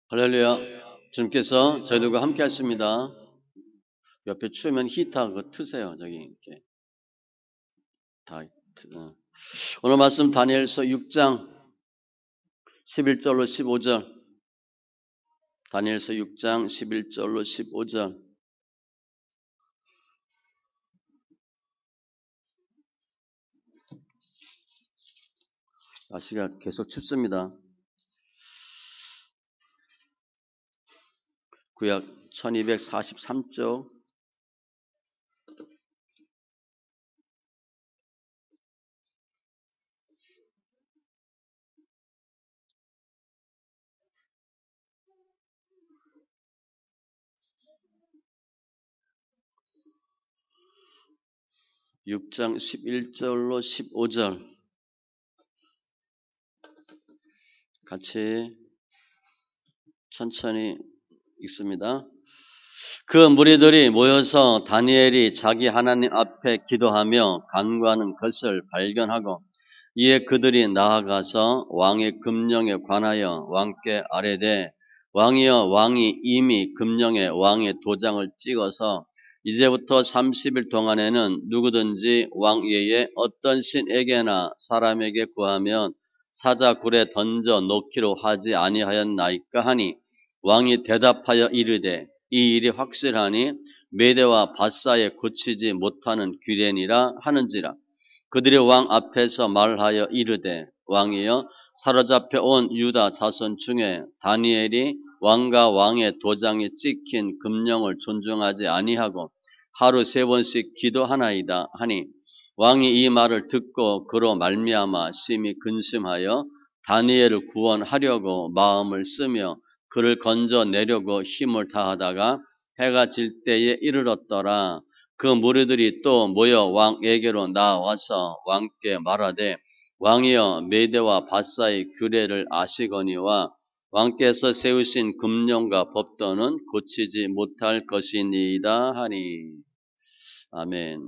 할렐루야. 주님께서 저희들과 함께 하십니다. 옆에 추우면 히터 그거 트세요. 저기 이렇게 다. 오늘 말씀 다니엘서 6장 11절로 15절. 다니엘서 6장 11절로 15절. 날씨가 계속 춥습니다. 구약 1243쪽. 육 장 11절로 15절 같이 천천히 읽습니다. 그 무리들이 모여서 다니엘이 자기 하나님 앞에 기도하며 간구하는 것을 발견하고 이에 그들이 나아가서 왕의 금령에 관하여 왕께 아뢰되 왕이여 왕이 이미 금령에 왕의 도장을 찍어서 이제부터 30일 동안에는 누구든지 왕 외에 어떤 신에게나 사람에게 구하면 사자굴에 던져 놓기로 하지 아니하였나이까 하니 왕이 대답하여 이르되 이 일이 확실하니 메대와 바사에 고치지 못하는 규례니라 하는지라. 그들이 왕 앞에서 말하여 이르되 왕이여 사로잡혀 온 유다 자손 중에 다니엘이 왕과 왕의 도장이 찍힌 금령을 존중하지 아니하고 하루 3번씩 기도하나이다 하니 왕이 이 말을 듣고 그로 말미암아 심히 근심하여 다니엘을 구원하려고 마음을 쓰며 그를 건져내려고 힘을 다하다가 해가 질 때에 이르렀더라. 그 무리들이 또 모여 왕에게로 나와서 왕께 말하되 왕이여 메대와 바사의 규례를 아시거니와 왕께서 세우신 금령과 법도는 고치지 못할 것이니이다 하니. 아멘.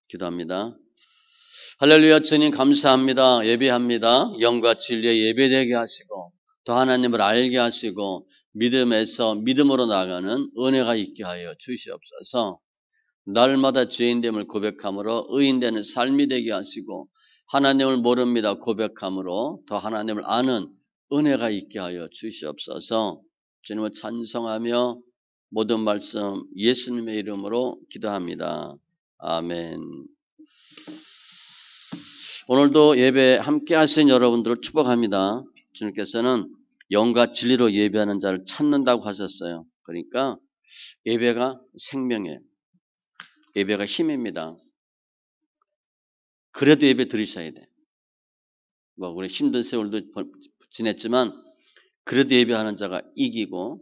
기도합니다. 할렐루야. 주님 감사합니다. 예배합니다. 영과 진리에 예배되게 하시고 또 하나님을 알게 하시고 믿음에서 믿음으로 나가는 은혜가 있게 하여 주시옵소서. 날마다 죄인됨을 고백함으로 의인되는 삶이 되게 하시고 하나님을 모릅니다 고백함으로 더 하나님을 아는 은혜가 있게 하여 주시옵소서. 주님을 찬송하며 모든 말씀 예수님의 이름으로 기도합니다. 아멘. 오늘도 예배 함께 하신 여러분들을 축복합니다. 주님께서는 영과 진리로 예배하는 자를 찾는다고 하셨어요. 그러니까 예배가 생명이에요. 예배가 힘입니다. 그래도 예배 드리셔야 돼. 우리 힘든 세월도 지냈지만 그래도 예배하는 자가 이기고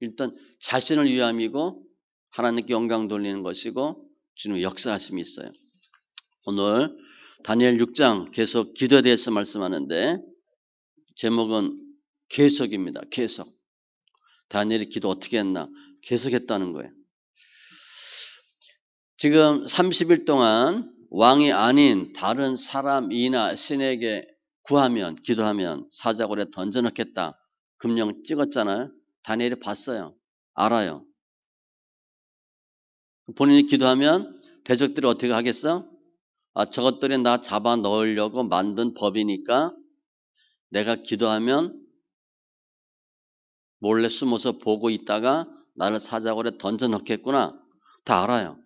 일단 자신을 위함이고 하나님께 영광 돌리는 것이고 주님의 역사하심이 있어요. 오늘 다니엘 6장 계속 기도에 대해서 말씀하는데 제목은 계속입니다. 계속. 다니엘이 기도 어떻게 했나? 계속했다는 거예요. 지금 30일 동안 왕이 아닌 다른 사람이나 신에게 구하면 기도하면 사자굴에 던져넣겠다. 금령 찍었잖아요. 다니엘이 봤어요. 알아요. 본인이 기도하면 대적들이 어떻게 하겠어? 저것들이 나 잡아 넣으려고 만든 법이니까 내가 기도하면 몰래 숨어서 보고 있다가 나를 사자굴에 던져넣겠구나. 다 알아요.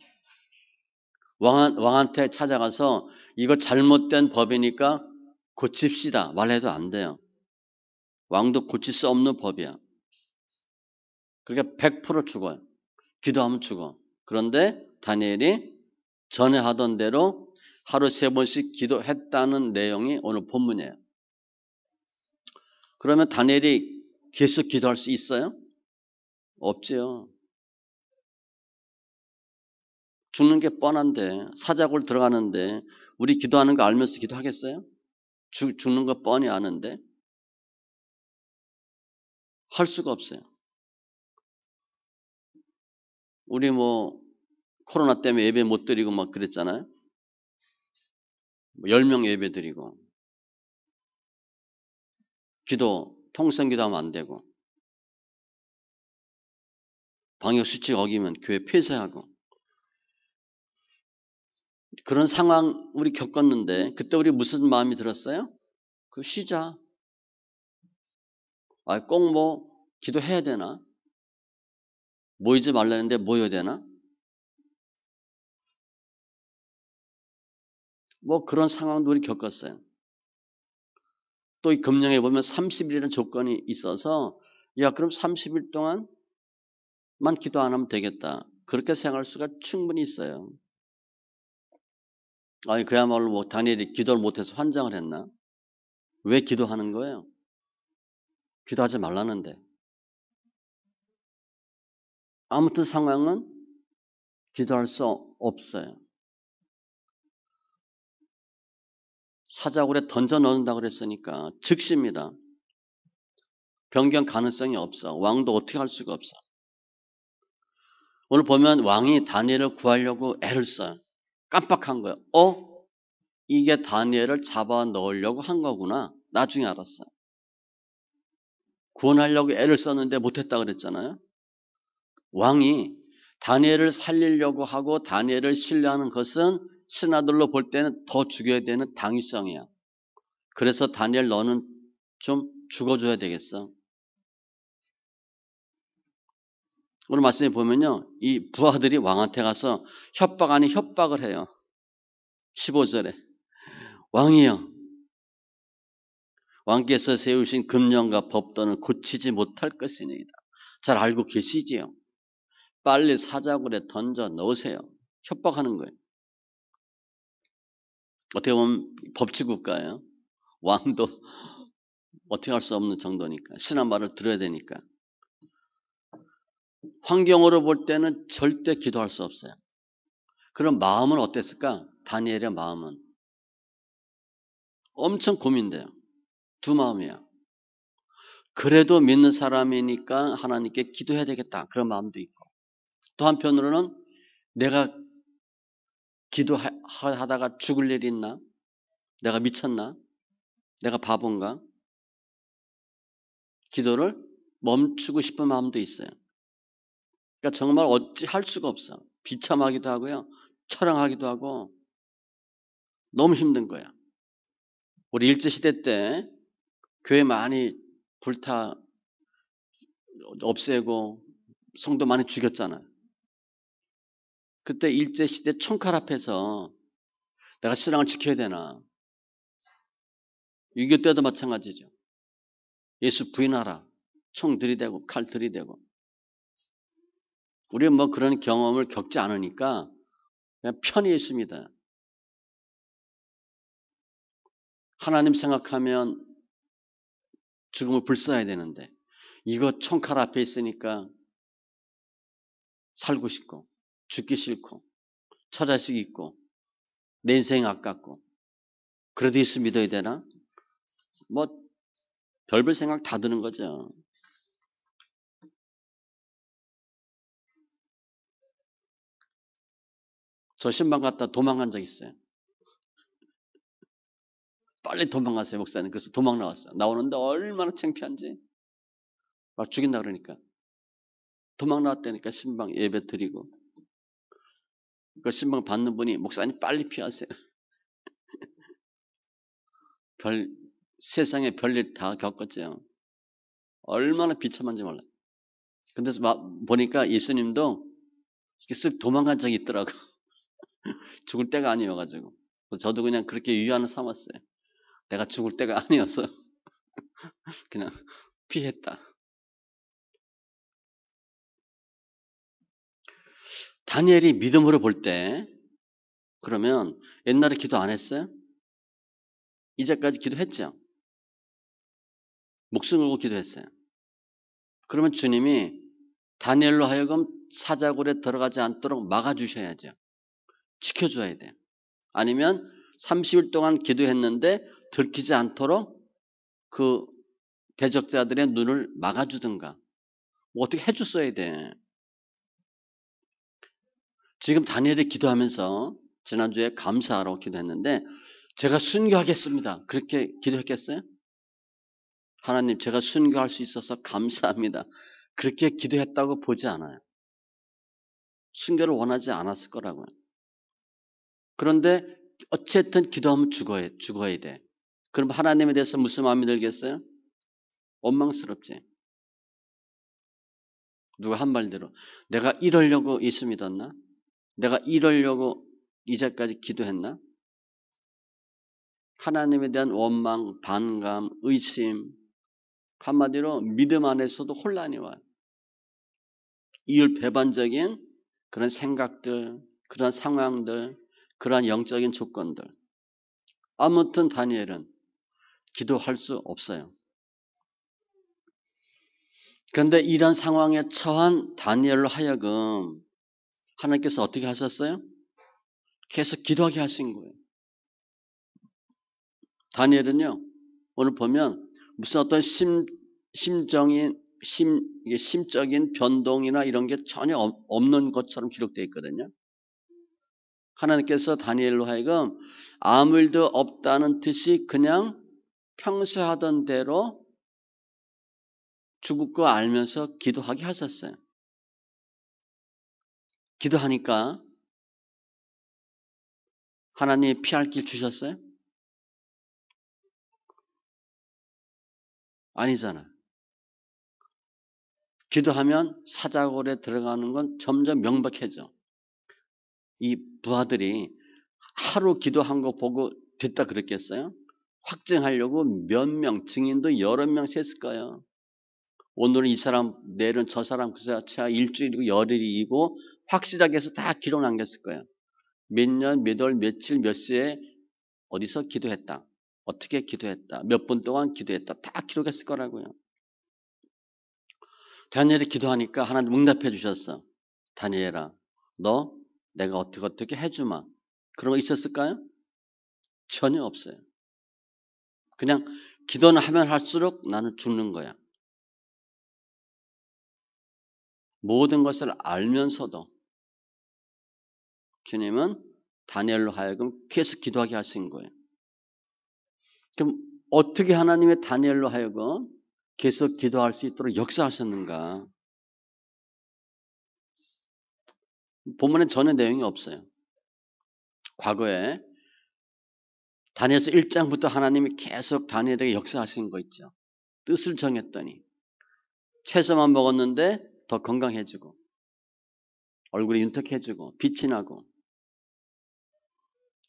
왕한테 찾아가서 이거 잘못된 법이니까 고칩시다. 말해도 안 돼요. 왕도 고칠 수 없는 법이야. 그러니까 100% 죽어요. 기도하면 죽어. 그런데 다니엘이 전에 하던 대로 하루 3번씩 기도했다는 내용이 오늘 본문이에요. 그러면 다니엘이 계속 기도할 수 있어요? 없지요. 죽는 게 뻔한데 사자굴 들어가는데 우리 기도하는 거 알면서 기도하겠어요? 죽는 거 뻔히 아는데 할 수가 없어요. 우리 코로나 때문에 예배 못 드리고 막 그랬잖아요. 10명 예배 드리고 통성 기도하면 안 되고, 방역수칙 어기면 교회 폐쇄하고, 그런 상황 우리 겪었는데, 그때 우리 무슨 마음이 들었어요? 쉬자. 꼭 기도해야 되나? 모이지 말라는데 모여야 되나? 그런 상황도 우리 겪었어요. 또 이 금령에 보면 30일이라는 조건이 있어서, 그럼 30일 동안만 기도 안 하면 되겠다. 그렇게 생각할 수가 충분히 있어요. 그야말로 다니엘이 기도를 못해서 환장을 했나? 왜 기도하는 거예요? 기도하지 말라는데. 아무튼 상황은 기도할 수 없어요. 사자굴에 던져 넣는다고 그랬으니까 즉시입니다. 변경 가능성이 없어. 왕도 어떻게 할 수가 없어. 오늘 보면 왕이 다니엘을 구하려고 애를 써요. 깜빡한 거예요. 이게 다니엘을 잡아 넣으려고 한 거구나. 나중에 알았어. 구원하려고 애를 썼는데 못했다 그랬잖아요. 왕이 다니엘을 살리려고 하고 다니엘을 신뢰하는 것은 신하들로 볼 때는 더 죽여야 되는 당위성이야. 그래서 다니엘 너는 좀 죽어줘야 되겠어. 오늘 말씀에 보면요. 이 부하들이 왕한테 가서 협박 아닌 협박을 해요. 15절에. 왕이여, 왕께서 세우신 금령과 법도는 고치지 못할 것이니이다. 잘 알고 계시지요? 빨리 사자굴에 던져 넣으세요. 협박하는 거예요. 어떻게 보면 법치국가예요. 왕도 어떻게 할 수 없는 정도니까. 신한 말을 들어야 되니까. 환경으로 볼 때는 절대 기도할 수 없어요. 그럼 마음은 어땠을까? 다니엘의 마음은 엄청 고민돼요. 두 마음이야. 그래도 믿는 사람이니까 하나님께 기도해야 되겠다. 그런 마음도 있고. 또 한편으로는 내가 기도하다가 죽을 일이 있나? 내가 미쳤나? 내가 바본가? 기도를 멈추고 싶은 마음도 있어요. 그러니까 정말 어찌 할 수가 없어. 비참하기도 하고요. 처량하기도 하고 너무 힘든 거야. 우리 일제시대 때 교회 많이 없애고 성도 많이 죽였잖아요. 그때 일제시대 총칼 앞에서 내가 신앙을 지켜야 되나. 6.25 때도 마찬가지죠. 예수 부인하라. 총 들이대고 칼 들이대고. 우리는 그런 경험을 겪지 않으니까 그냥 편히 있습니다. 하나님 생각하면 죽음을 불사해야 되는데 이거 총칼 앞에 있으니까 살고 싶고 죽기 싫고 처자식 있고 내 인생 아깝고 그래도 예수 믿어야 되나? 별별 생각 다 드는 거죠. 저 신방 갔다 도망간 적 있어요. 빨리 도망가세요, 목사님. 그래서 도망 나왔어요. 나오는데 얼마나 창피한지. 막 죽인다 그러니까. 도망 나왔다니까 신방 예배 드리고. 그 신방 받는 분이 목사님 빨리 피하세요. 세상에 별일 다 겪었죠. 얼마나 비참한지 몰라요. 근데 보니까 예수님도 이렇게 쓱 도망간 적이 있더라고. 죽을 때가 아니어가지고. 저도 그냥 그렇게 위안을 삼았어요. 내가 죽을 때가 아니어서 그냥 피했다. 다니엘이 믿음으로 볼 때 그러면 옛날에 기도 안 했어요? 이제까지 기도했죠? 목숨 걸고 기도했어요. 그러면 주님이 다니엘로 하여금 사자굴에 들어가지 않도록 막아주셔야죠. 지켜줘야 돼요. 아니면 30일 동안 기도했는데 들키지 않도록 그 대적자들의 눈을 막아주든가 어떻게 해줬어야 돼. 지금 다니엘이 기도하면서 지난주에 감사하라고 기도했는데 제가 순교하겠습니다. 그렇게 기도했겠어요? 하나님 제가 순교할 수 있어서 감사합니다. 그렇게 기도했다고 보지 않아요. 순교를 원하지 않았을 거라고요. 그런데 어쨌든 기도하면 죽어야 돼. 그럼 하나님에 대해서 무슨 마음이 들겠어요? 원망스럽지. 누가 한 말대로 내가 이러려고 예수 믿었나? 내가 이러려고 이제까지 기도했나? 하나님에 대한 원망, 반감, 의심, 한마디로 믿음 안에서도 혼란이 와요. 이율배반적인 그런 생각들, 그런 상황들, 그러한 영적인 조건들. 아무튼 다니엘은 기도할 수 없어요. 그런데 이런 상황에 처한 다니엘로 하여금 하나님께서 어떻게 하셨어요? 계속 기도하게 하신 거예요. 다니엘은요, 오늘 보면 무슨 어떤 심적인 변동이나 이런 게 전혀 없는 것처럼 기록되어 있거든요. 하나님께서 다니엘로 하여금 아무 일도 없다는 듯이 그냥 평소 하던 대로 죽을 거 알면서 기도하게 하셨어요. 기도하니까 하나님이 피할 길 주셨어요? 아니잖아. 기도하면 사자골에 들어가는 건 점점 명백해져. 이 부하들이 하루 기도한 거 보고 됐다 그랬겠어요? 확증하려고 몇 명, 증인도 여러 명씩 했을 거예요. 오늘은 이 사람, 내일은 저 사람, 그 자체가 일주일이고 열흘이고 확실하게 해서 다 기록 남겼을 거예요. 몇 년, 몇 월, 며칠, 몇 시에 어디서 기도했다. 어떻게 기도했다. 몇 분 동안 기도했다. 다 기록했을 거라고요. 다니엘이 기도하니까 하나님 응답해 주셨어. 다니엘아, 너 내가 어떻게 해주마. 그런 거 있었을까요? 전혀 없어요. 그냥 기도는 하면 할수록 나는 죽는 거야. 모든 것을 알면서도 주님은 다니엘로 하여금 계속 기도하게 하신 거예요. 그럼 어떻게 하나님의 다니엘로 하여금 계속 기도할 수 있도록 역사하셨는가? 본문에 전혀 내용이 없어요. 과거에 다니엘서 1장부터 하나님이 계속 다니엘에게 역사하신 거 있죠. 뜻을 정했더니 채소만 먹었는데 더 건강해지고 얼굴이 윤택해지고 빛이 나고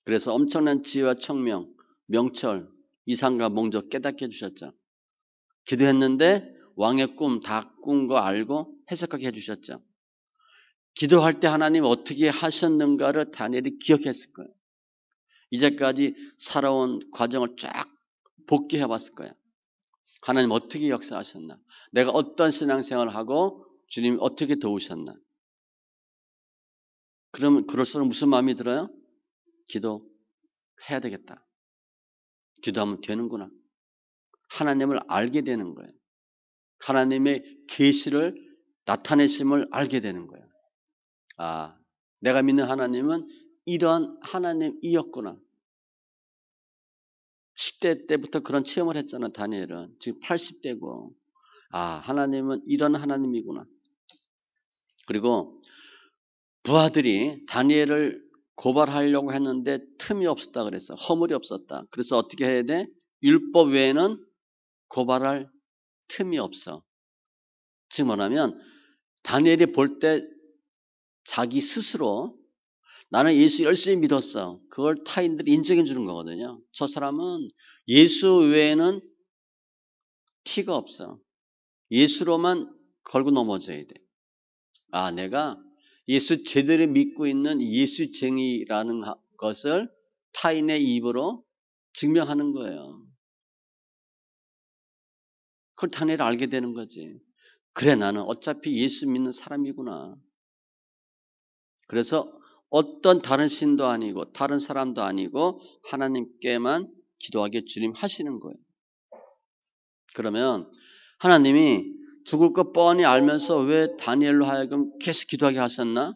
그래서 엄청난 지혜와 청명, 명철, 이상과 몽족 깨닫게 해주셨죠. 기도했는데 왕의 꿈 다 꾼 거 알고 해석하게 해주셨죠. 기도할 때 하나님 어떻게 하셨는가를 다니엘이 기억했을 거예요. 이제까지 살아온 과정을 쫙 복귀해 봤을 거예요. 하나님 어떻게 역사하셨나? 내가 어떤 신앙생활을 하고 주님 어떻게 도우셨나? 그러면 그럴수록 무슨 마음이 들어요? 기도해야 되겠다. 기도하면 되는구나. 하나님을 알게 되는 거예요. 하나님의 계시를 나타내심을 알게 되는 거예요. 아, 내가 믿는 하나님은 이러한 하나님이었구나. 10대 때부터 그런 체험을 했잖아, 다니엘은. 지금 80대고. 아, 하나님은 이런 하나님이구나. 그리고 부하들이 다니엘을 고발하려고 했는데 틈이 없었다 그랬어. 허물이 없었다. 그래서 어떻게 해야 돼? 율법 외에는 고발할 틈이 없어. 즉 뭐냐면 다니엘이 볼 때 자기 스스로 나는 예수 열심히 믿었어. 그걸 타인들이 인정해 주는 거거든요. 저 사람은 예수 외에는 티가 없어. 예수로만 걸고 넘어져야 돼. 아, 내가 예수 제대로 믿고 있는 예수쟁이라는 것을 타인의 입으로 증명하는 거예요. 그걸 다니엘이 알게 되는 거지. 그래, 나는 어차피 예수 믿는 사람이구나. 그래서 어떤 다른 신도 아니고 다른 사람도 아니고 하나님께만 기도하게 주님 하시는 거예요. 그러면 하나님이 죽을 것 뻔히 알면서 왜 다니엘로 하여금 계속 기도하게 하셨나?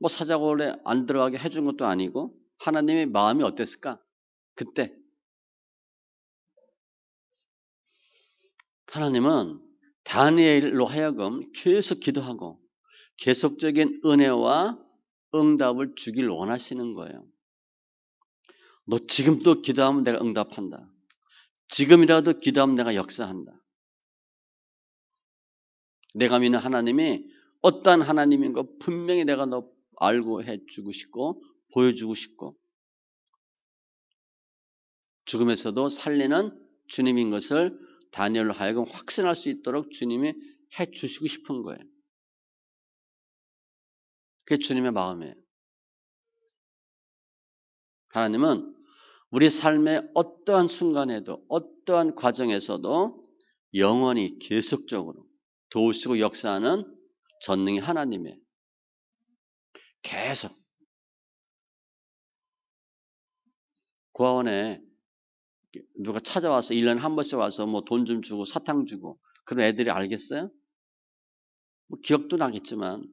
뭐 사자골에 안 들어가게 해준 것도 아니고 하나님의 마음이 어땠을까? 그때 하나님은 다니엘로 하여금 계속 기도하고 계속적인 은혜와 응답을 주길 원하시는 거예요. 너 지금도 기도하면 내가 응답한다. 지금이라도 기도하면 내가 역사한다. 내가 믿는 하나님이 어떠한 하나님인 거 분명히 내가 너 알고 해주고 싶고 보여주고 싶고 죽음에서도 살리는 주님인 것을 다니엘로 하여금 확신할 수 있도록 주님이 해주시고 싶은 거예요. 그게 주님의 마음이에요. 하나님은 우리 삶의 어떠한 순간에도 어떠한 과정에서도 영원히 계속적으로 도우시고 역사하는 전능의 하나님이에요. 계속. 고아원에 누가 찾아와서 1년에 한 번씩 와서 뭐 돈 좀 주고 사탕 주고 그런 애들이 알겠어요? 뭐 기억도 나겠지만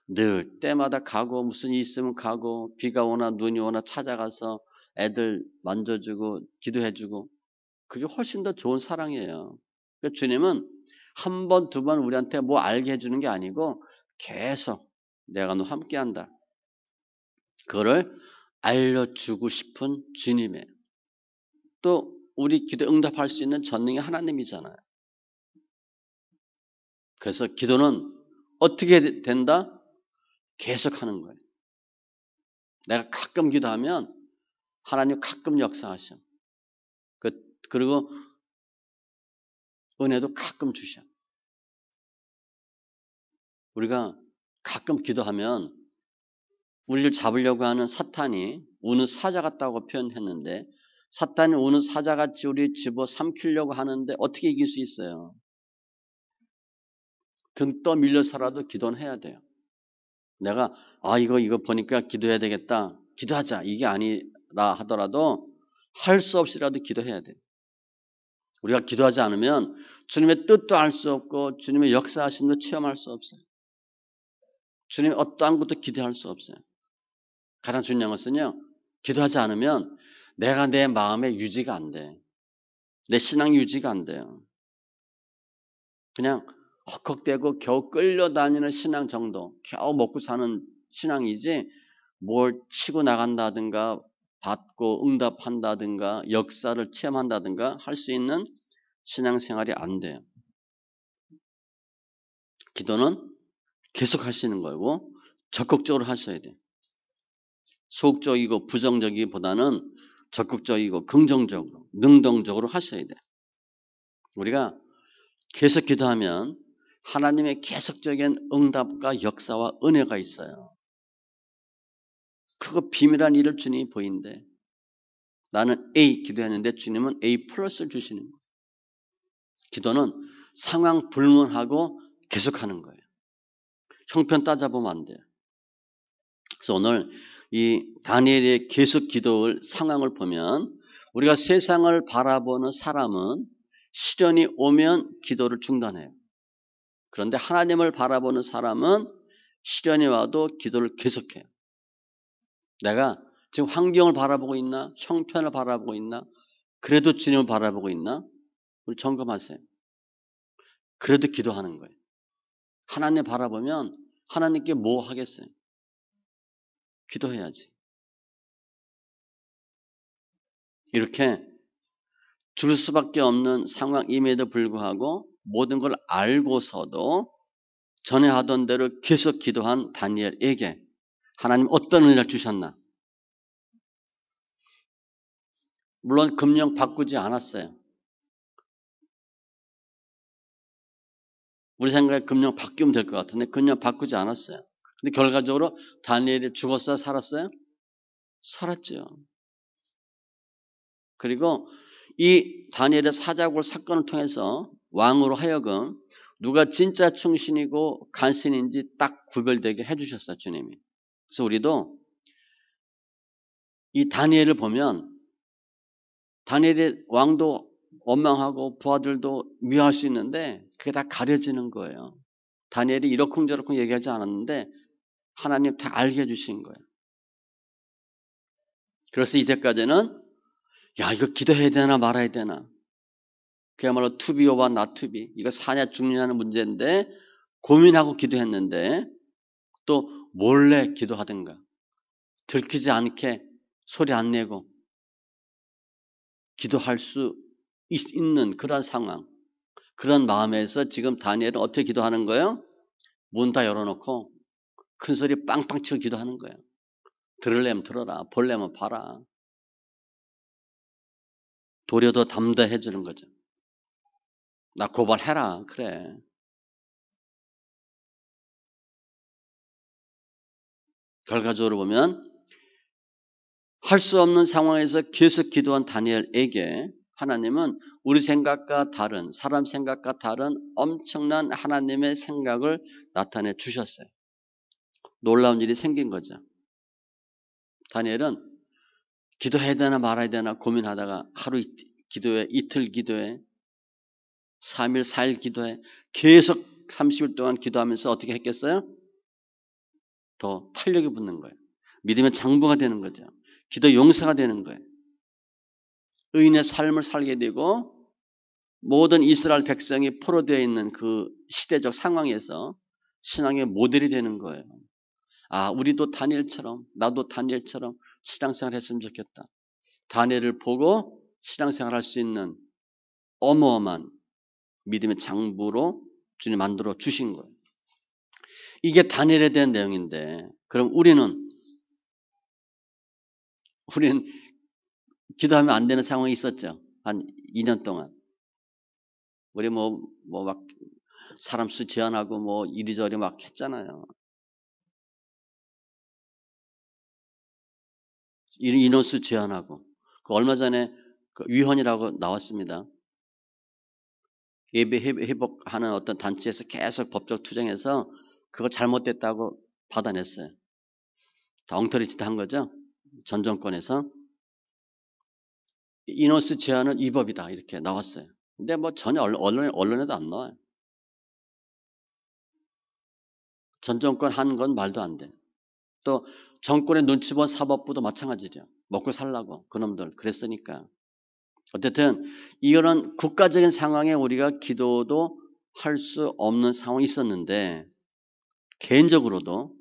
늘 때마다 가고 무슨 일 있으면 가고 비가 오나 눈이 오나 찾아가서 애들 만져주고 기도해주고 그게 훨씬 더 좋은 사랑이에요. 그러니까 주님은 한 번, 두 번 우리한테 뭐 알게 해주는 게 아니고 계속 내가 너 함께한다. 그거를 알려주고 싶은 주님이에요. 또 우리 기도 응답할 수 있는 전능의 하나님이잖아요. 그래서 기도는 어떻게 된다? 계속 하는 거예요. 내가 가끔 기도하면 하나님 가끔 역사하셔. 그리고 은혜도 가끔 주셔. 우리가 가끔 기도하면 우리를 잡으려고 하는 사탄이 우는 사자 같다고 표현했는데 사탄이 우는 사자같이 우리 집어 삼키려고 하는데 어떻게 이길 수 있어요? 등 떠밀려서라도 기도는 해야 돼요. 내가 이거 보니까 기도해야 되겠다. 기도하자. 이게 아니라 하더라도 할 수 없이라도 기도해야 돼요. 우리가 기도하지 않으면 주님의 뜻도 알 수 없고 주님의 역사하심도 체험할 수 없어요. 주님의 어떠한 것도 기대할 수 없어요. 가장 중요한 것은요. 기도하지 않으면 내가 내 마음에 유지가 안 돼. 내 신앙 유지가 안 돼요. 그냥 헉헉대고 겨우 끌려다니는 신앙 정도. 겨우 먹고 사는 신앙이지 뭘 치고 나간다든가 받고 응답한다든가 역사를 체험한다든가 할 수 있는 신앙생활이 안 돼요. 기도는 계속 하시는 거고 적극적으로 하셔야 돼요. 소극적이고 부정적이기보다는 적극적이고 긍정적으로 능동적으로 하셔야 돼요. 우리가 계속 기도하면 하나님의 계속적인 응답과 역사와 은혜가 있어요. 그거 비밀한 일을 주님이 보인대. 나는 A 기도했는데 주님은 A 플러스를 주시는 거예요. 기도는 상황 불문하고 계속하는 거예요. 형편 따져보면 안 돼요. 그래서 오늘 이 다니엘의 계속 기도의 상황을 보면 우리가 세상을 바라보는 사람은 시련이 오면 기도를 중단해요. 그런데 하나님을 바라보는 사람은 시련이 와도 기도를 계속해요. 내가 지금 환경을 바라보고 있나? 형편을 바라보고 있나? 그래도 주님을 바라보고 있나? 우리 점검하세요. 그래도 기도하는 거예요. 하나님 바라보면 하나님께 뭐 하겠어요? 기도해야지. 이렇게 줄 수밖에 없는 상황임에도 불구하고 모든 걸 알고서도 전에 하던 대로 계속 기도한 다니엘에게 하나님 어떤 은혜를 주셨나? 물론 금령 바꾸지 않았어요. 우리 생각에 금령 바뀌면 될 것 같은데 금령 바꾸지 않았어요. 근데 결과적으로 다니엘이 죽었어요? 살았어요? 살았죠. 그리고 이 다니엘의 사자굴 사건을 통해서 왕으로 하여금 누가 진짜 충신이고 간신인지 딱 구별되게 해주셨어요. 주님이. 그래서 우리도 이 다니엘을 보면 다니엘의 왕도 원망하고 부하들도 미워할 수 있는데 그게 다 가려지는 거예요. 다니엘이 이러쿵저러쿵 얘기하지 않았는데 하나님 다 알게 해주신 거예요. 그래서 이제까지는 이거 기도해야 되나 말아야 되나 그야말로 투비오와 나투비, 이거 사냐 죽느냐는 문제인데 고민하고 기도했는데 또 몰래 기도하든가 들키지 않게 소리 안 내고 기도할 수 있는 그런 상황, 그런 마음에서 지금 다니엘은 어떻게 기도하는 거예요? 문 다 열어놓고 큰 소리 빵빵 치고 기도하는 거예요. 들으려면 들어라, 볼려면 봐라. 도리어 더 담대해 주는 거죠. 나 고발해라. 그래. 결과적으로 보면 할 수 없는 상황에서 계속 기도한 다니엘에게 하나님은 우리 생각과 다른, 사람 생각과 다른 엄청난 하나님의 생각을 나타내 주셨어요. 놀라운 일이 생긴 거죠. 다니엘은 기도해야 되나 말아야 되나 고민하다가 하루 기도해, 이틀 기도해, 3일, 4일 기도해, 계속 30일 동안 기도하면서 어떻게 했겠어요? 더 탄력이 붙는 거예요. 믿음의 장부가 되는 거죠. 기도 용사가 되는 거예요. 의인의 삶을 살게 되고 모든 이스라엘 백성이 포로되어 있는 그 시대적 상황에서 신앙의 모델이 되는 거예요. 아, 우리도 다니엘처럼, 나도 다니엘처럼 신앙생활 했으면 좋겠다. 다니엘을 보고 신앙생활 할 수 있는 어마어마한 믿음의 장부로 주님 만들어 주신 거예요. 이게 다니엘에 대한 내용인데, 그럼 우리는 기도하면 안 되는 상황이 있었죠. 한 2년 동안. 우리 막 사람 수 제한하고 뭐 이리저리 막 했잖아요. 인원수 제한하고. 그 얼마 전에 그 위헌이라고 나왔습니다. 예배 회복하는 어떤 단체에서 계속 법적 투쟁해서 그거 잘못됐다고 받아냈어요. 다 엉터리 짓 한 거죠. 전 정권에서. 인원수 제한은 위법이다 이렇게 나왔어요. 근데 뭐 전혀 언론에도 안 나와요. 전 정권 한 건 말도 안 돼. 또 정권의 눈치 본 사법부도 마찬가지죠. 먹고 살라고 그놈들 그랬으니까. 어쨌든 이런 국가적인 상황에 우리가 기도도 할 수 없는 상황이 있었는데 개인적으로도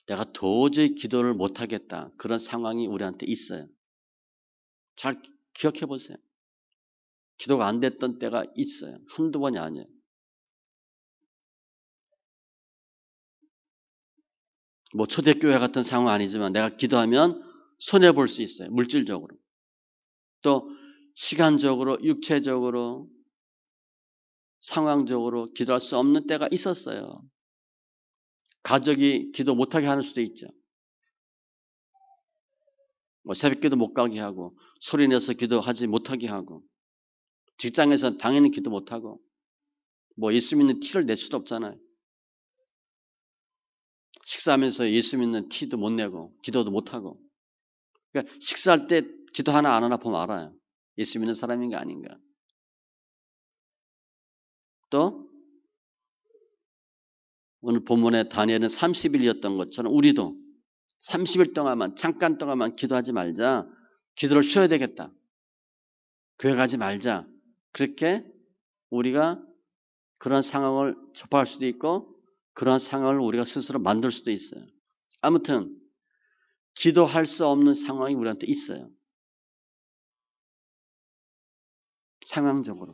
내가 도저히 기도를 못하겠다. 그런 상황이 우리한테 있어요. 잘 기억해 보세요. 기도가 안 됐던 때가 있어요. 한두 번이 아니에요. 뭐 초대교회 같은 상황 아니지만 내가 기도하면 손해볼 수 있어요. 물질적으로. 또 시간적으로, 육체적으로, 상황적으로 기도할 수 없는 때가 있었어요. 가족이 기도 못하게 하는 수도 있죠. 뭐 새벽기도 못 가게 하고 소리 내서 기도하지 못하게 하고 직장에서 당연히 기도 못하고 뭐 예수 믿는 티를 낼 수도 없잖아요. 식사하면서 예수 믿는 티도 못 내고 기도도 못하고 그러니까 식사할 때 기도 하나 안 하나 보면 알아요. 예수 믿는 사람인가 아닌가. 또 오늘 본문에 다니엘은 30일이었던 것처럼 우리도 30일 동안만 잠깐 동안만 기도하지 말자. 기도를 쉬어야 되겠다. 교회 가지 말자. 그렇게 우리가 그런 상황을 접할 수도 있고 그런 상황을 우리가 스스로 만들 수도 있어요. 아무튼 기도할 수 없는 상황이 우리한테 있어요. 상황적으로.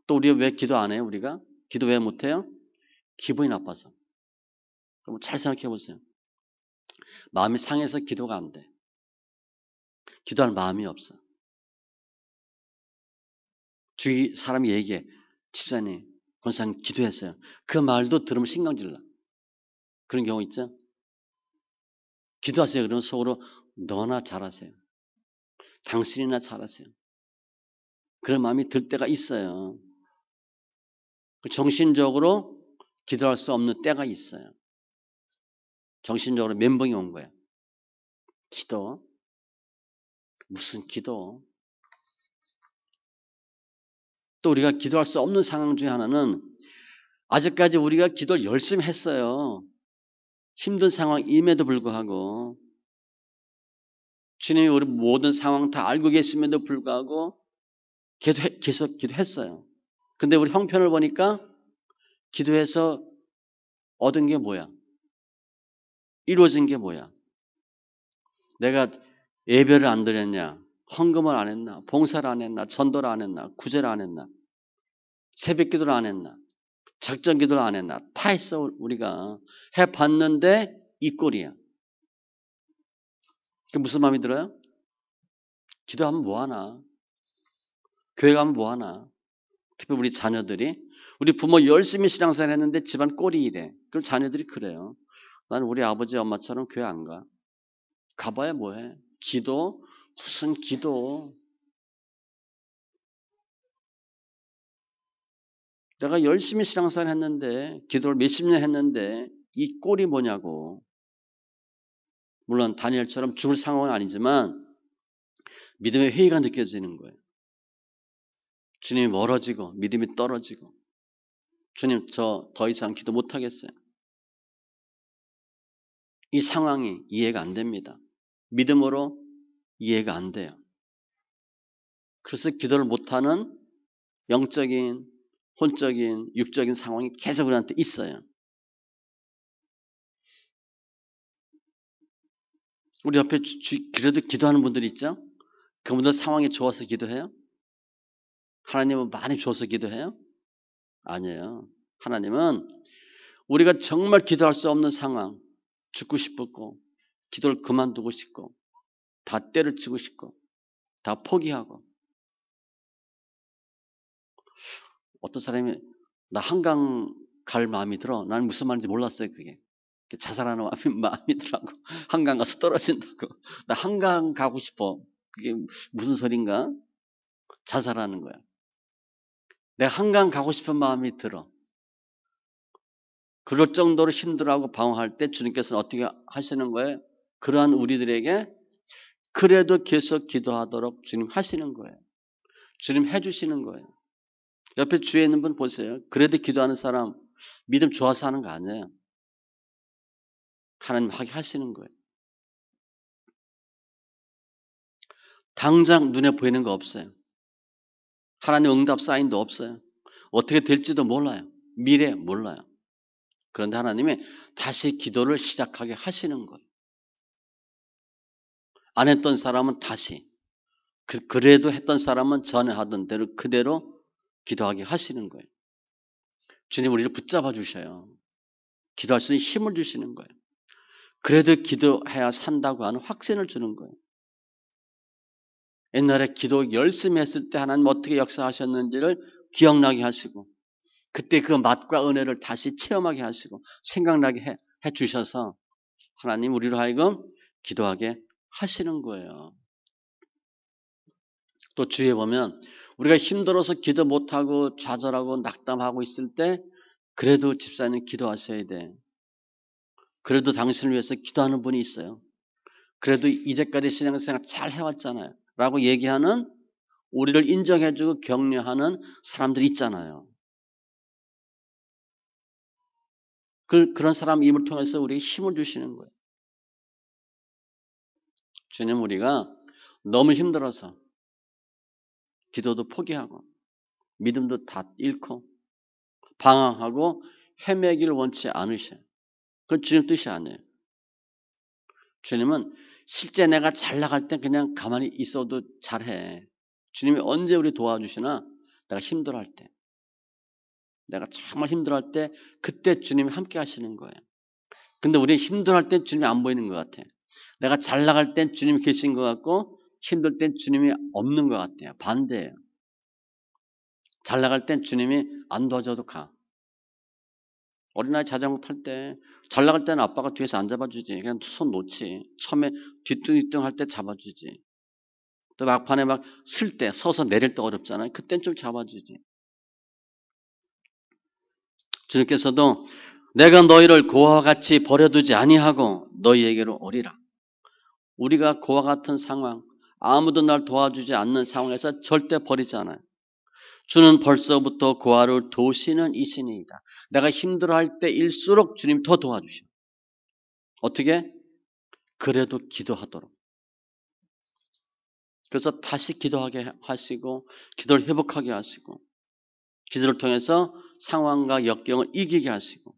또 우리가 왜 기도 안 해요? 우리가? 기도 왜 못해요? 기분이 나빠서. 그럼 잘 생각해 보세요. 마음이 상해서 기도가 안 돼. 기도할 마음이 없어. 주위 사람이 얘기해. 집사님, 권사님 기도했어요. 그 말도 들으면 신경질 나. 그런 경우 있죠? 기도하세요. 그러면 속으로 너나 잘하세요. 당신이나 잘하세요. 그런 마음이 들 때가 있어요. 정신적으로 기도할 수 없는 때가 있어요. 정신적으로 멘붕이 온 거야. 기도? 무슨 기도? 또 우리가 기도할 수 없는 상황 중에 하나는 아직까지 우리가 기도를 열심히 했어요. 힘든 상황임에도 불구하고 주님이 우리 모든 상황 다 알고 계심에도 불구하고 계속 기도했어요. 근데 우리 형편을 보니까 기도해서 얻은 게 뭐야? 이루어진 게 뭐야? 내가 예배를 안 드렸냐? 헌금을 안 했나? 봉사를 안 했나? 전도를 안 했나? 구제를 안 했나? 새벽 기도를 안 했나? 작전 기도를 안 했나? 다 했어, 우리가. 해봤는데 이 꼴이야. 그 무슨 마음이 들어요? 기도하면 뭐하나? 교회 가면 뭐하나? 특히 우리 자녀들이. 우리 부모 열심히 신앙생활 했는데 집안 꼴이 이래. 그럼 자녀들이 그래요. 나는 우리 아버지 엄마처럼 교회 안 가. 가봐야 뭐해? 기도? 무슨 기도? 내가 열심히 신앙생활 했는데 기도를 몇십 년 했는데 이 꼴이 뭐냐고. 물론 다니엘처럼 죽을 상황은 아니지만 믿음의 회의가 느껴지는 거예요. 주님이 멀어지고 믿음이 떨어지고 주님 저 더 이상 기도 못하겠어요. 이 상황이 이해가 안 됩니다. 믿음으로 이해가 안 돼요. 그래서 기도를 못하는 영적인, 혼적인, 육적인 상황이 계속 우리한테 있어요. 우리 옆에 그래도 기도하는 분들이 있죠? 그분들 상황이 좋아서 기도해요? 하나님은 많이 줘서 기도해요? 아니에요. 하나님은 우리가 정말 기도할 수 없는 상황, 죽고 싶었고, 기도를 그만두고 싶고, 다 때려치고 싶고, 다 포기하고. 어떤 사람이 나 한강 갈 마음이 들어. 나는 무슨 말인지 몰랐어요, 그게. 자살하는 마음이 들라고. 한강 가서 떨어진다고. 나 한강 가고 싶어. 그게 무슨 소린가? 자살하는 거야. 내가 한강 가고 싶은 마음이 들어. 그럴 정도로 힘들어하고 방황할 때 주님께서는 어떻게 하시는 거예요? 그러한 우리들에게 그래도 계속 기도하도록 주님 하시는 거예요. 주님 해주시는 거예요. 옆에 주위에 있는 분 보세요. 그래도 기도하는 사람 믿음 좋아서 하는 거 아니에요. 하나님 하게 하시는 거예요. 당장 눈에 보이는 거 없어요. 하나님 응답 사인도 없어요. 어떻게 될지도 몰라요. 미래 몰라요. 그런데 하나님이 다시 기도를 시작하게 하시는 거예요. 안 했던 사람은 다시, 그래도 했던 사람은 전에 하던 대로 그대로 기도하게 하시는 거예요. 주님 우리를 붙잡아 주셔요. 기도할 수 있는 힘을 주시는 거예요. 그래도 기도해야 산다고 하는 확신을 주는 거예요. 옛날에 기도 열심히 했을 때 하나님 어떻게 역사하셨는지를 기억나게 하시고 그때 그 맛과 은혜를 다시 체험하게 하시고 생각나게 해 주셔서 하나님 우리로 하여금 기도하게 하시는 거예요. 또 주위에 보면 우리가 힘들어서 기도 못하고 좌절하고 낙담하고 있을 때 그래도 집사님 기도하셔야 돼. 그래도 당신을 위해서 기도하는 분이 있어요. 그래도 이제까지 신앙생활 잘 해왔잖아요. 라고 얘기하는 우리를 인정해주고 격려하는 사람들이 있잖아요. 그런 사람 임을 통해서 우리에게 힘을 주시는 거예요. 주님 우리가 너무 힘들어서 기도도 포기하고 믿음도 다 잃고 방황하고 헤매기를 원치 않으셔요. 그건 주님 뜻이 아니에요. 주님은 실제 내가 잘 나갈 때 그냥 가만히 있어도 잘해. 주님이 언제 우리 도와주시나? 내가 힘들어할 때. 내가 정말 힘들어할 때 그때 주님이 함께 하시는 거예요. 근데 우리 힘들어할 때 주님이 안 보이는 것 같아. 내가 잘 나갈 땐 주님이 계신 것 같고 힘들 땐 주님이 없는 것 같아요. 반대예요. 잘 나갈 땐 주님이 안 도와줘도 가. 어린아이 자전거 탈 때 잘 나갈 때는 아빠가 뒤에서 안 잡아주지. 그냥 손 놓지. 처음에 뒤뚱뒤뚱 할 때 잡아주지. 또 막판에 막 쓸 때 서서 내릴 때 어렵잖아요. 그땐 좀 잡아주지. 주님께서도 내가 너희를 고아와 같이 버려두지 아니하고 너희에게로 오리라. 우리가 고아 같은 상황, 아무도 날 도와주지 않는 상황에서 절대 버리지 않아요. 주는 벌써부터 고아를 도우시는 이신이다. 내가 힘들어할 때일수록 주님 더 도와주셔. 어떻게? 그래도 기도하도록. 그래서 다시 기도하게 하시고 기도를 회복하게 하시고 기도를 통해서 상황과 역경을 이기게 하시고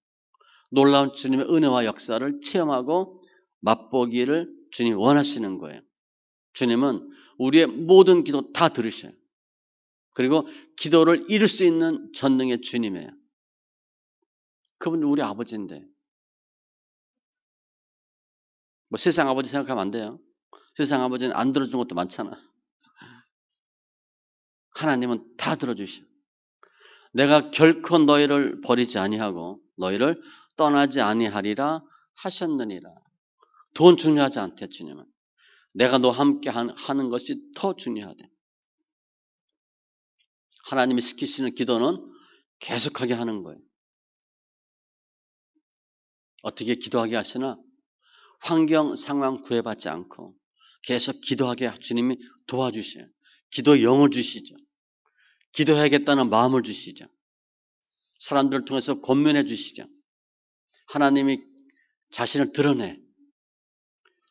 놀라운 주님의 은혜와 역사를 체험하고 맛보기를 주님이 원하시는 거예요. 주님은 우리의 모든 기도 다 들으셔요. 그리고 기도를 이룰 수 있는 전능의 주님이에요. 그분은 우리 아버지인데 뭐 세상 아버지 생각하면 안 돼요. 세상 아버지는 안 들어주는 것도 많잖아. 하나님은 다 들어주셔. 내가 결코 너희를 버리지 아니하고 너희를 떠나지 아니하리라 하셨느니라. 돈 중요하지 않대 주님은. 내가 너와 함께 하는 것이 더 중요하대. 하나님이 시키시는 기도는 계속하게 하는 거예요. 어떻게 기도하게 하시나? 환경, 상황 구애받지 않고 계속 기도하게 주님이 도와주셔요. 기도의 영을 주시죠. 기도해야겠다는 마음을 주시죠. 사람들을 통해서 권면해 주시죠. 하나님이 자신을 드러내.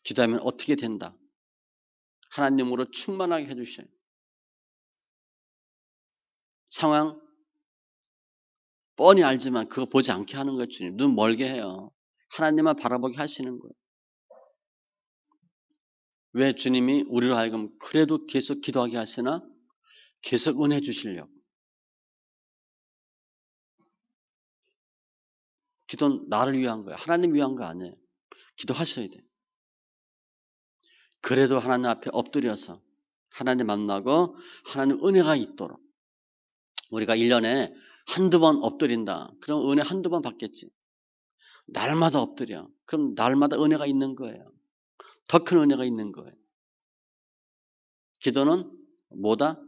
기도하면 어떻게 된다. 하나님으로 충만하게 해주셔요. 상황 뻔히 알지만 그거 보지 않게 하는 거예요. 주님. 눈 멀게 해요. 하나님만 바라보게 하시는 거예요. 왜 주님이 우리로 하여금 그래도 계속 기도하게 하시나? 계속 은혜 주시려고. 기도는 나를 위한 거예요. 하나님 위한 거 아니에요. 기도하셔야 돼요. 그래도 하나님 앞에 엎드려서 하나님 만나고 하나님 은혜가 있도록 우리가 1년에 한두 번 엎드린다. 그럼 은혜 한두 번 받겠지. 날마다 엎드려. 그럼 날마다 은혜가 있는 거예요. 더 큰 은혜가 있는 거예요. 기도는 뭐다?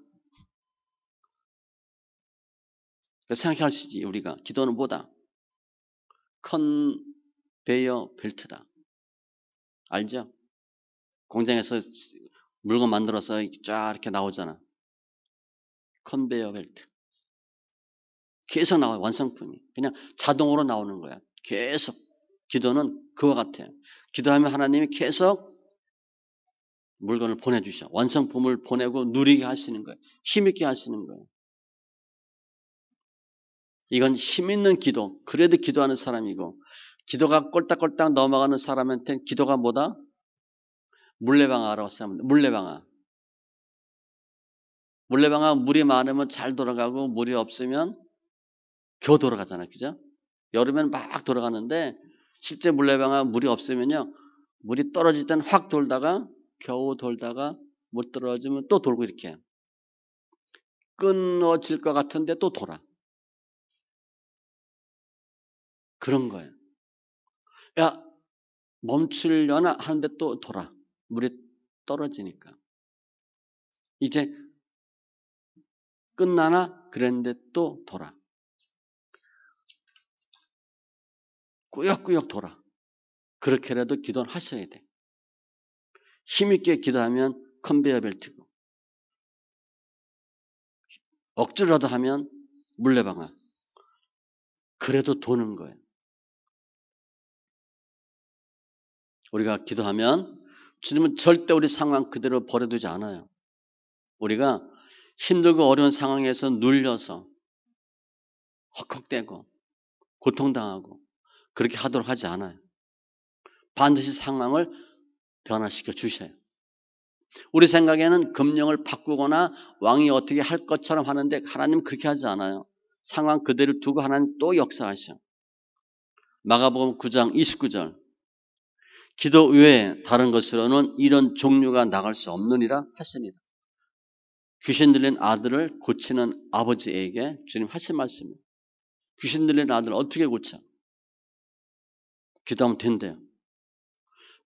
생각할 수 있지. 우리가 기도는 뭐다? 컨베이어 벨트다. 알죠? 공장에서 물건 만들어서 쫙 이렇게 나오잖아. 컨베이어 벨트. 계속 나와요. 완성품이. 그냥 자동으로 나오는 거야. 계속. 기도는 그와 같아요. 기도하면 하나님이 계속 물건을 보내주셔. 완성품을 보내고 누리게 하시는 거예요. 힘있게 하시는 거예요. 이건 힘있는 기도. 그래도 기도하는 사람이고 기도가 꼴딱꼴딱 넘어가는 사람한테는 기도가 뭐다? 물레방아라고 생각합니다. 물레방아. 물레방아 물이 많으면 잘 돌아가고 물이 없으면 겨우 돌아가잖아요. 그죠? 여름에는 막 돌아가는데 실제 물레방아 물이 없으면요. 물이 떨어질 때는 확 돌다가 겨우 돌다가 못 떨어지면 또 돌고 이렇게 해요. 끊어질 것 같은데 또 돌아. 그런 거예요. 야, 멈추려나 하는데 또 돌아. 물이 떨어지니까. 이제 끝나나 그랬는데 또 돌아. 꾸역꾸역 돌아. 그렇게라도 기도는 하셔야 돼. 힘있게 기도하면 컨베이어 벨트고 억지로라도 하면 물레방아. 그래도 도는 거예요. 우리가 기도하면 주님은 절대 우리 상황 그대로 버려두지 않아요. 우리가 힘들고 어려운 상황에서 눌려서 헉헉대고 고통당하고 그렇게 하도록 하지 않아요. 반드시 상황을 변화시켜 주셔요. 우리 생각에는 금령을 바꾸거나 왕이 어떻게 할 것처럼 하는데 하나님은 그렇게 하지 않아요. 상황 그대로 두고 하나님 또 역사하셔. 마가복음 9장 29절 기도 외에 다른 것으로는 이런 종류가 나갈 수 없느니라 하시니라. 귀신 들린 아들을 고치는 아버지에게 주님 하신 말씀이에요. 귀신 들린 아들을 어떻게 고쳐? 기도하면 된대요.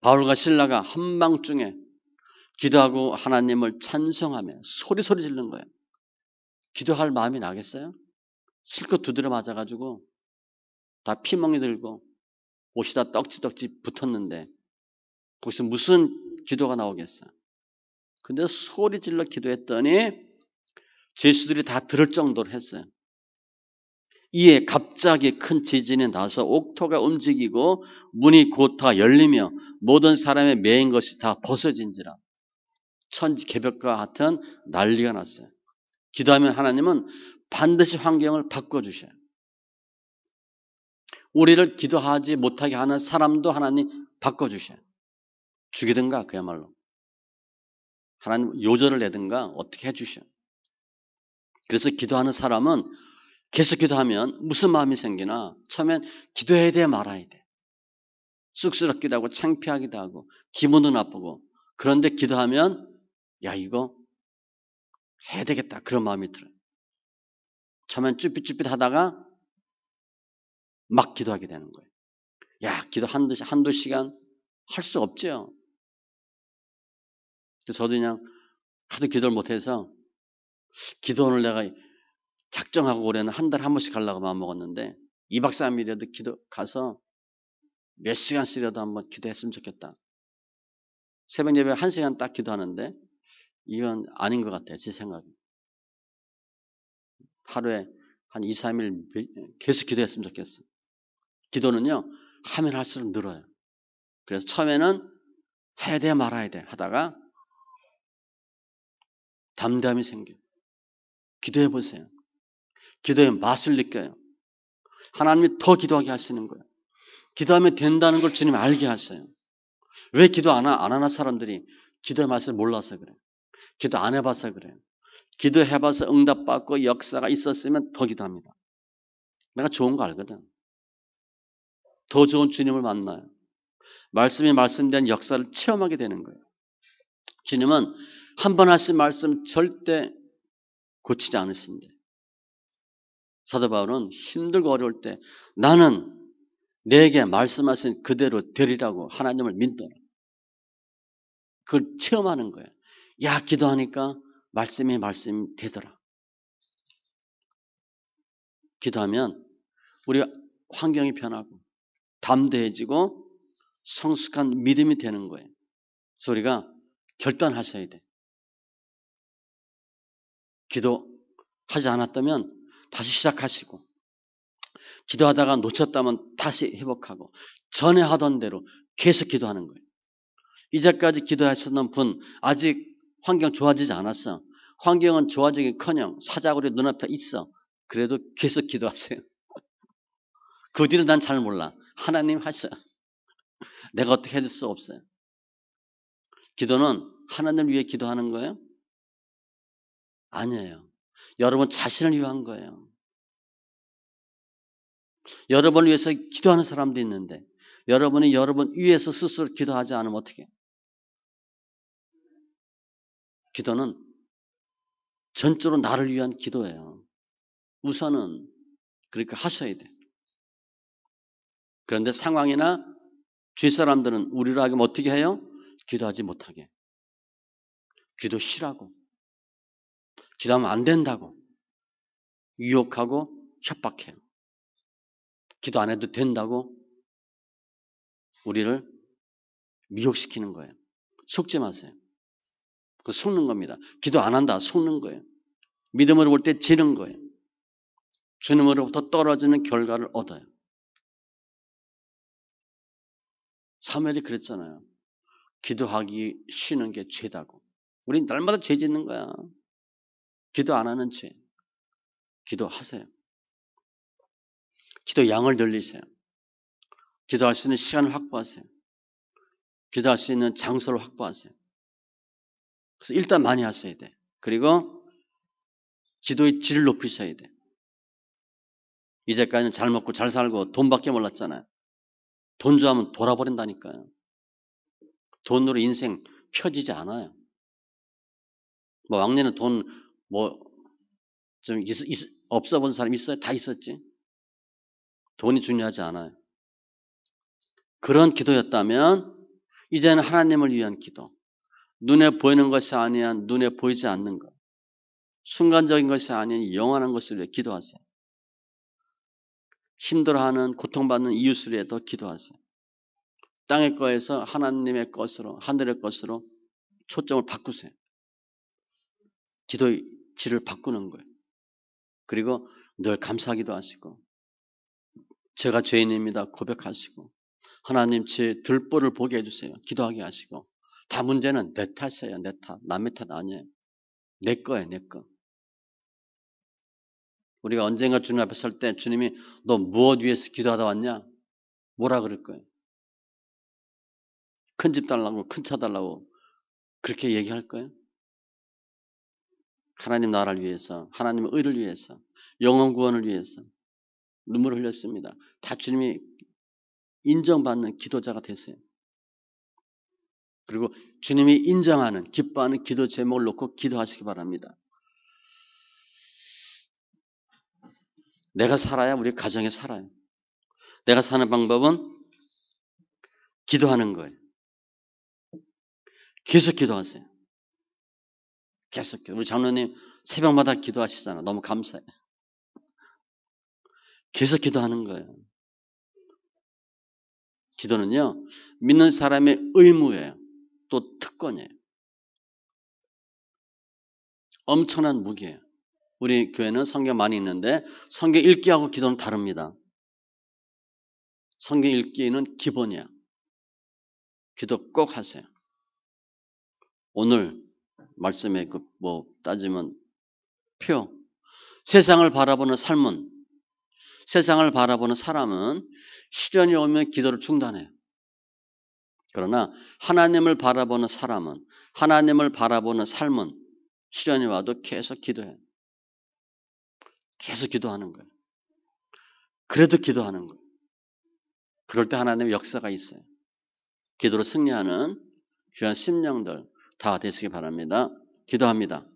바울과 신라가 한밤중에 기도하고 하나님을 찬송하며 소리 지르는 거예요. 기도할 마음이 나겠어요? 실컷 두드려 맞아가지고 다 피멍이 들고 옷이 다 떡지떡지 붙었는데 거기서 무슨 기도가 나오겠어? 근데 소리 질러 기도했더니 제수들이 다 들을 정도로 했어요. 이에 갑자기 큰 지진이 나서 옥토가 움직이고 문이 곧 다 열리며 모든 사람의 매인 것이 다 벗어진지라. 천지 개벽과 같은 난리가 났어요. 기도하면 하나님은 반드시 환경을 바꿔주셔요. 우리를 기도하지 못하게 하는 사람도 하나님 바꿔주셔요. 죽이든가 그야말로. 하나님 요절을 내든가 어떻게 해주셔요. 그래서 기도하는 사람은 계속 기도하면 무슨 마음이 생기나 처음엔 기도해야 돼 말아야 돼. 쑥스럽기도 하고 창피하기도 하고 기분도 나쁘고 그런데 기도하면 야 이거 해야 되겠다 그런 마음이 들어요. 처음엔 쭈삣쭈삣 하다가 막 기도하게 되는 거예요. 야 기도 한두 시간 할 수 없죠. 저도 그냥 하도 기도를 못해서 기도원을 내가 작정하고 올해는 한 달에 한 번씩 가려고 마음먹었는데 2박 3일이라도 기도 가서 몇 시간씩이라도 한번 기도했으면 좋겠다. 새벽 예배 1시간 딱 기도하는데 이건 아닌 것 같아요. 제 생각에. 하루에 한 2, 3일 계속 기도했으면 좋겠어요. 기도는요. 하면 할수록 늘어요. 그래서 처음에는 해야 돼 말아야 돼 하다가 담담이 생겨요. 기도해 보세요. 기도의 맛을 느껴요. 하나님이 더 기도하게 하시는 거예요. 기도하면 된다는 걸 주님이 알게 하셔요. 왜 기도 안 하는 사람들이 기도의 맛을 몰라서 그래요. 기도 안 해봐서 그래요. 기도해봐서 응답받고 역사가 있었으면 더 기도합니다. 내가 좋은 거 알거든. 더 좋은 주님을 만나요. 말씀이 말씀된 역사를 체험하게 되는 거예요. 주님은 한 번 하신 말씀 절대 고치지 않으신데 사도 바울은 힘들고 어려울 때 나는 내게 말씀하신 그대로 되리라고 하나님을 믿더라. 그걸 체험하는 거예요. 야 기도하니까 말씀이 되더라. 기도하면 우리 환경이 변하고 담대해지고 성숙한 믿음이 되는 거예요. 그래서 우리가 결단하셔야 돼. 기도하지 않았다면 다시 시작하시고 기도하다가 놓쳤다면 다시 회복하고 전에 하던 대로 계속 기도하는 거예요. 이제까지 기도하셨던 분 아직 환경 좋아지지 않았어. 환경은 좋아지기커녕 사자굴이 눈앞에 있어. 그래도 계속 기도하세요. 그 뒤는 난 잘 몰라. 하나님 하셔. 내가 어떻게 해줄 수 없어요. 기도는 하나님을 위해 기도하는 거예요? 아니에요. 여러분 자신을 위한 거예요. 여러분을 위해서 기도하는 사람도 있는데 여러분이 여러분 위해서 스스로 기도하지 않으면 어떻게 해요? 기도는 전적으로 나를 위한 기도예요. 우선은 그러니까 하셔야 돼. 그런데 상황이나 주위 사람들은 우리로 하여금 어떻게 해요? 기도하지 못하게. 기도 쉬라고. 기도하면 안 된다고. 유혹하고 협박해요. 기도 안 해도 된다고 우리를 미혹시키는 거예요. 속지 마세요. 그 속는 겁니다. 기도 안 한다. 속는 거예요. 믿음으로 볼 때 지는 거예요. 주님으로부터 떨어지는 결과를 얻어요. 사무엘이 그랬잖아요. 기도하기 쉬는 게 죄다고. 우린 날마다 죄 짓는 거야. 기도 안 하는 죄. 기도하세요. 기도 양을 늘리세요. 기도할 수 있는 시간을 확보하세요. 기도할 수 있는 장소를 확보하세요. 그래서 일단 많이 하셔야 돼. 그리고 기도의 질을 높이셔야 돼. 이제까지는 잘 먹고 잘 살고 돈밖에 몰랐잖아요. 돈 좋아하면 돌아버린다니까요. 돈으로 인생 펴지지 않아요. 뭐 왕래는 돈 좀 없어 본 사람 있어요? 다 있었지. 돈이 중요하지 않아요. 그런 기도였다면 이제는 하나님을 위한 기도. 눈에 보이는 것이 아니야 눈에 보이지 않는 것. 순간적인 것이 아닌 영원한 것을 위해 기도하세요. 힘들어하는 고통받는 이웃을 위해 더 기도하세요. 땅의 거에서 하나님의 것으로 하늘의 것으로 초점을 바꾸세요. 기도의 질을 바꾸는 거예요. 그리고 늘 감사하기도 하시고 제가 죄인입니다 고백하시고 하나님 제 들보를 보게 해주세요. 기도하게 하시고 다 문제는 내 탓이에요. 내 탓. 남의 탓 아니에요. 내 거예요. 내 거. 우리가 언젠가 주님 앞에 설 때 주님이 너 무엇 위해서 기도하다 왔냐? 뭐라 그럴 거예요? 큰 집 달라고, 큰 차 달라고 그렇게 얘기할 거예요? 하나님 나라를 위해서, 하나님의 의를 위해서, 영혼 구원을 위해서 눈물을 흘렸습니다. 다 주님이 인정받는 기도자가 되세요. 그리고 주님이 인정하는, 기뻐하는 기도 제목을 놓고 기도하시기 바랍니다. 내가 살아야 우리 가정에 살아요. 내가 사는 방법은 기도하는 거예요. 계속 기도하세요. 계속 기도. 우리 장로님 새벽마다 기도하시잖아. 너무 감사해. 계속 기도하는 거예요. 기도는요, 믿는 사람의 의무예요. 또 특권이에요. 엄청난 무기예요. 우리 교회는 성경 많이 있는데 성경 읽기하고 기도는 다릅니다. 성경 읽기는 기본이야. 기도 꼭 하세요. 오늘 말씀에 따지면 표. 세상을 바라보는 삶은, 세상을 바라보는 사람은 시련이 오면 기도를 중단해요. 그러나 하나님을 바라보는 사람은, 하나님을 바라보는 삶은 시련이 와도 계속 기도해요. 계속 기도하는 거예요. 그래도 기도하는 거예요. 그럴 때 하나님의 역사가 있어요. 기도로 승리하는 귀한 심령들 다 되시기 바랍니다. 기도합니다.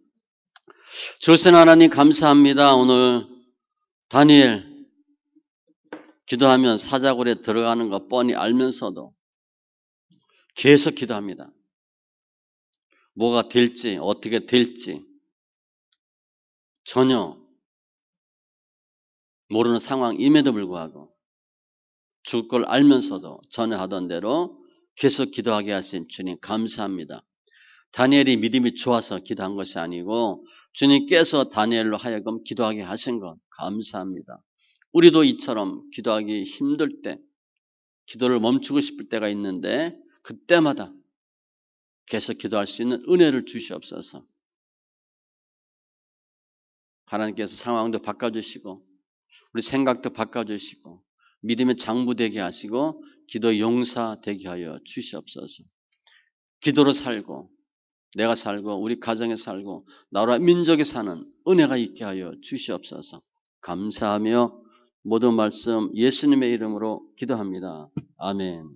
주신 하나님 감사합니다. 오늘 다니엘 기도하면 사자굴에 들어가는 거 뻔히 알면서도 계속 기도합니다. 뭐가 될지, 어떻게 될지 전혀 모르는 상황임에도 불구하고 죽을 걸 알면서도 전에 하던 대로 계속 기도하게 하신 주님 감사합니다. 다니엘이 믿음이 좋아서 기도한 것이 아니고 주님께서 다니엘로 하여금 기도하게 하신 것 감사합니다. 우리도 이처럼 기도하기 힘들 때, 기도를 멈추고 싶을 때가 있는데 그때마다 계속 기도할 수 있는 은혜를 주시옵소서. 하나님께서 상황도 바꿔주시고 우리 생각도 바꿔주시고 믿음의 장부 되게 하시고 기도 용사 되게 하여 주시옵소서. 기도로 살고 내가 살고 우리 가정에 살고 나라 민족에 사는 은혜가 있게 하여 주시옵소서. 감사하며 모든 말씀 예수님의 이름으로 기도합니다. 아멘.